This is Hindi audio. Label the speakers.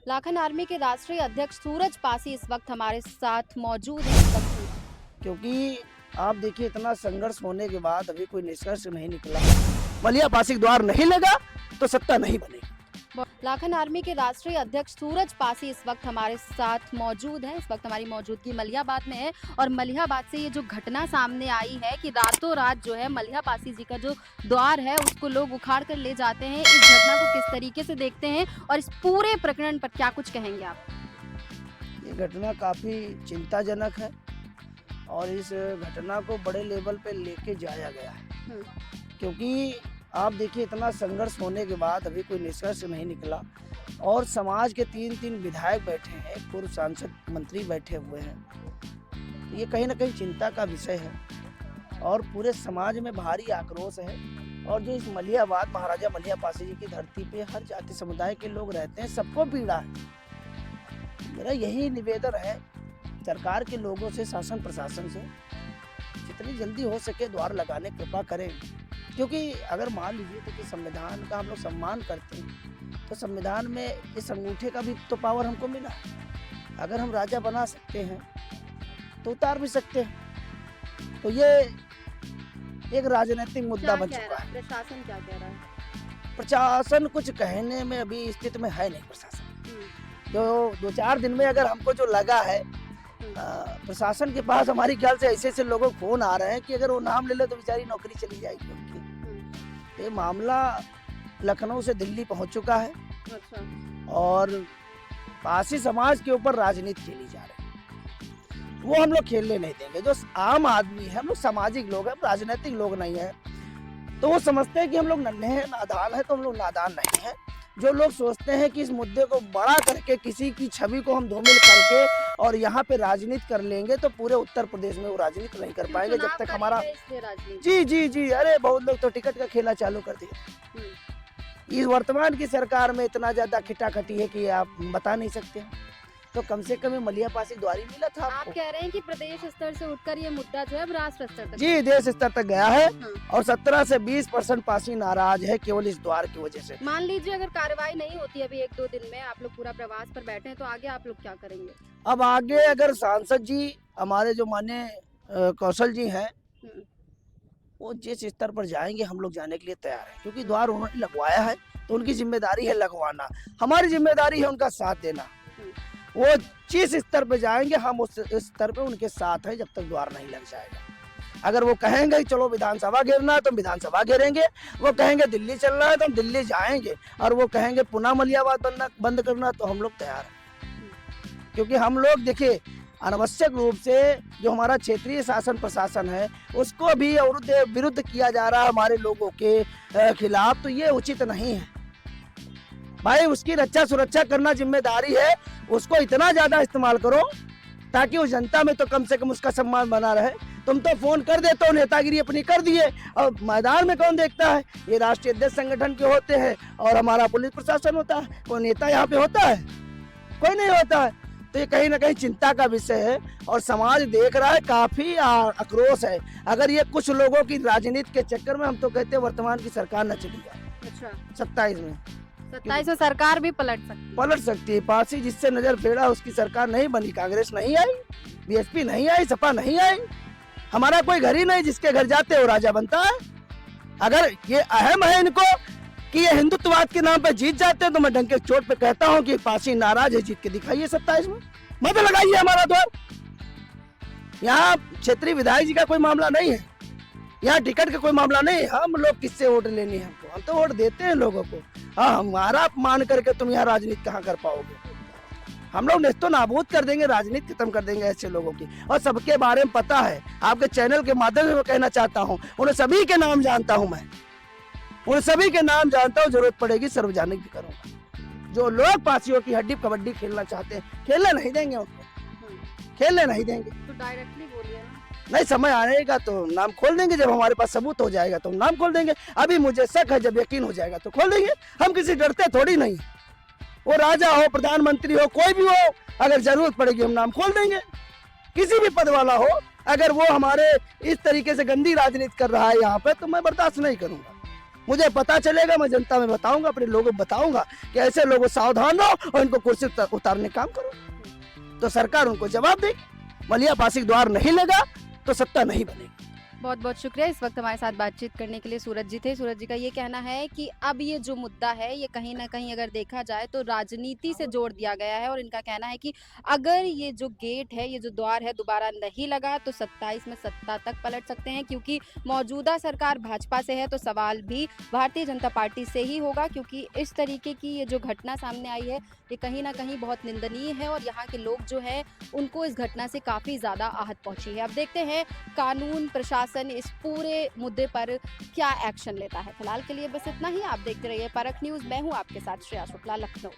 Speaker 1: लाखन आर्मी के राष्ट्रीय अध्यक्ष सूरज पासी इस वक्त हमारे साथ मौजूद हैं।
Speaker 2: क्योंकि आप देखिए इतना संघर्ष होने के बाद अभी कोई निष्कर्ष नहीं निकला। मलिया पासी द्वार नहीं लगा तो सत्ता नहीं बनेगी।
Speaker 1: लाखन आर्मी के राष्ट्रीय अध्यक्ष सूरज पासी इस वक्त हमारे साथ मौजूद हैं। इस वक्त हमारी मौजूदगी मलियाबाद में है और मलियाबाद से ये जो घटना सामने आई है कि रातों रात जो है मलिया पासी जी का जो द्वार है उसको लोग उखाड़ कर ले जाते हैं। इस घटना को किस तरीके से देखते हैं और इस पूरे प्रकरण पर क्या कुछ कहेंगे आप?
Speaker 2: ये घटना काफी चिंताजनक है और इस घटना को बड़े लेवल पे लेके जाया गया है, क्योंकि आप देखिए इतना संघर्ष होने के बाद अभी कोई निष्कर्ष नहीं निकला और समाज के तीन विधायक बैठे हैं, पूर्व सांसद मंत्री बैठे हुए हैं। ये कहीं ना कहीं चिंता का विषय है और पूरे समाज में भारी आक्रोश है। और जो इस मलियाबाद महाराजा मलिया पासी जी की धरती पे हर जाति समुदाय के लोग रहते हैं, सबको पीड़ा है। मेरा यही निवेदन है सरकार के लोगों से, शासन प्रशासन से, जितनी जल्दी हो सके द्वार लगाने कृपा करें। क्योंकि अगर मान लीजिए तो कि संविधान का हम लोग सम्मान करते हैं तो संविधान में इस अंगूठे का भी तो पावर हमको मिला। अगर हम राजा बना सकते हैं तो उतार भी सकते हैं। तो ये एक राजनीतिक मुद्दा बन चुका है।
Speaker 1: प्रशासन क्या कह रहा है?
Speaker 2: प्रशासन कुछ कहने में अभी स्थिति में है नहीं। प्रशासन जो 2-4 दिन में अगर हमको जो लगा है, प्रशासन के पास हमारी ख्याल से ऐसे लोगों को फोन आ रहे हैं कि अगर वो नाम ले ले तो बेचारी नौकरी चली जाएगी उनकी। ये मामला लखनऊ से दिल्ली पहुंच चुका है।
Speaker 1: अच्छा।
Speaker 2: और पासी समाज के ऊपर राजनीति खेली जा रही है, वो हम लोग खेलने नहीं देंगे। जो आम आदमी है, हम लोग सामाजिक लोग हैं, राजनीतिक लोग नहीं है। तो वो समझते हैं कि हम लोग नन्हे हैं, नादान है, तो हम लोग नादान नहीं है। जो लोग सोचते हैं कि इस मुद्दे को बड़ा करके किसी की छवि को हम धूमिल करके और यहाँ पे राजनीति कर लेंगे तो पूरे उत्तर प्रदेश में वो राजनीति नहीं कर पाएंगे जब तक हमारा। जी, अरे बहुत लोग तो टिकट का खेला चालू कर दिए। इस वर्तमान की सरकार में इतना ज्यादा खिटाखटी है कि आप बता नहीं सकते। तो कम से कम मलिया पासी द्वारी मिला था
Speaker 1: आप कह रहे हैं कि प्रदेश स्तर से उठकर ये मुद्दा जो है राष्ट्र स्तर तक,
Speaker 2: जी, देश स्तर तक गया है। और 17 से 20% पासी नाराज है केवल इस द्वार की वजह से।
Speaker 1: मान लीजिए अगर कार्रवाई नहीं होती अभी 1-2 दिन में, आप लोग पूरा प्रवास पर बैठे हैं, तो आगे आप लोग क्या करेंगे?
Speaker 2: अब आगे अगर सांसद जी हमारे जो माननीय कौशल जी हैं वो जिस स्तर पर जाएंगे हम लोग जाने के लिए तैयार हैं, क्योंकि द्वार उन्होंने लगवाया है तो उनकी जिम्मेदारी है लगवाना, हमारी जिम्मेदारी है उनका साथ देना। वो जिस स्तर पे जाएंगे हम उस स्तर पे उनके साथ हैं जब तक द्वार नहीं लग जाएगा। अगर वो कहेंगे चलो विधानसभा घेरना है तो विधानसभा घेरेंगे, वो कहेंगे दिल्ली चलना है तो हम दिल्ली जाएंगे, और वो कहेंगे पुनः मलियाबाद बंद करना तो हम लोग तैयार हैं। क्योंकि हम लोग देखिए अनावश्यक रूप से जो हमारा क्षेत्रीय शासन प्रशासन है उसको भी विरुद्ध किया जा रहा है हमारे लोगों के खिलाफ, तो ये उचित नहीं है भाई। उसकी रक्षा सुरक्षा करना जिम्मेदारी है, उसको इतना ज्यादा इस्तेमाल करो ताकि उस जनता में तो कम से कम उसका सम्मान बना रहे। तुम तो फोन कर देते हो, नेतागिरी अपनी कर दिए, और मैदान में कौन देखता है? ये राष्ट्रीय अध्यक्ष संगठन के होते हैं और हमारा पुलिस प्रशासन होता है। कोई नेता यहाँ पे होता है? कोई नहीं होता है। तो ये कहीं ना कहीं चिंता का विषय है और समाज देख रहा है, काफी आक्रोश है। अगर ये कुछ लोगों की राजनीति के चक्कर में, हम तो कहते हैं वर्तमान की सरकार न चली जाए।
Speaker 1: अच्छा।
Speaker 2: 27 में
Speaker 1: 27 में सरकार भी पलट सकती
Speaker 2: है। पासी जिससे नजर फेरा उसकी सरकार नहीं बनी। कांग्रेस नहीं आई, बीएसपी नहीं आई, सपा नहीं आई। हमारा कोई घर ही नहीं जिसके घर जाते हो राजा बनता है। अगर ये अहम है इनको कि ये हिंदुत्ववाद के नाम पे जीत जाते हैं तो मैं डंके चोट पे कहता हूँ कि पासी नाराज है, जीत के दिखाइए 27 में, मत लगाइए हमारा द्वार। यहाँ क्षेत्रीय विधायक जी का कोई मामला नहीं है, यहाँ टिकट का कोई मामला नहीं है। हम लोग किससे वोट लेनी है? हमको, हम तो वोट देते हैं लोगों को। हाँ, हमारा अपमान करके तुम यहाँ राजनीति कहाँ कर पाओगे? हम लोग नेस्तो नाबूद कर देंगे, राजनीति खत्म कर देंगे ऐसे लोगों की। और सबके बारे में पता है, आपके चैनल के माध्यम से मैं कहना चाहता हूँ, उन्हें सभी के नाम जानता हूँ मैं, उन्हें सभी के नाम जानता हूँ। जरूरत पड़ेगी सार्वजनिक भी करूँगा। जो लोग पासियों की हड्डी कबड्डी खेलना चाहते हैं, खेलने नहीं देंगे उनको, खेलने नहीं देंगे।
Speaker 1: तो डायरेक्टली बोलिए ना।
Speaker 2: नहीं, समय आएगा तो नाम खोल देंगे। जब हमारे पास सबूत हो जाएगा तो हम नाम खोल देंगे। अभी मुझे शक है, जब यकीन हो जाएगा तो खोल देंगे। हम किसी डरते थोड़ी नहीं। वो राजा हो, प्रधानमंत्री हो, कोई भी हो, अगर जरूरत पड़ेगी हम नाम खोल देंगे। किसी भी पद वाला हो, अगर वो हमारे इस तरीके से गंदी राजनीति कर रहा है यहाँ पे तो मैं बर्दाश्त नहीं करूंगा। मुझे पता चलेगा, मैं जनता में बताऊंगा, अपने लोगों को बताऊंगा कि ऐसे लोगों सावधान रहो और इनको कुर्सी उतारने का काम करो, तो सरकार उनको जवाब देगी। मलिया पासी द्वार नहीं लगा तो सत्ता नहीं बनेगी।
Speaker 1: बहुत बहुत शुक्रिया। इस वक्त हमारे साथ बातचीत करने के लिए सूरज जी थे। सूरज जी का ये कहना है कि अब ये जो मुद्दा है ये कहीं ना कहीं अगर देखा जाए तो राजनीति से जोड़ दिया गया है, और इनका कहना है कि अगर ये जो गेट है, ये जो द्वार है दोबारा नहीं लगा तो 27 में सत्ता तक पलट सकते हैं, क्योंकि मौजूदा सरकार भाजपा से है तो सवाल भी भारतीय जनता पार्टी से ही होगा, क्योंकि इस तरीके की ये जो घटना सामने आई है ये कहीं ना कहीं बहुत निंदनीय है और यहाँ के लोग जो है उनको इस घटना से काफ़ी ज़्यादा आहत पहुंची है। अब देखते हैं कानून प्रशासन इस पूरे मुद्दे पर क्या एक्शन लेता है। फिलहाल के लिए बस इतना ही। आप देखते रहिए परख न्यूज़। मैं हूँ आपके साथ श्रेया शुक्ला, लखनऊ।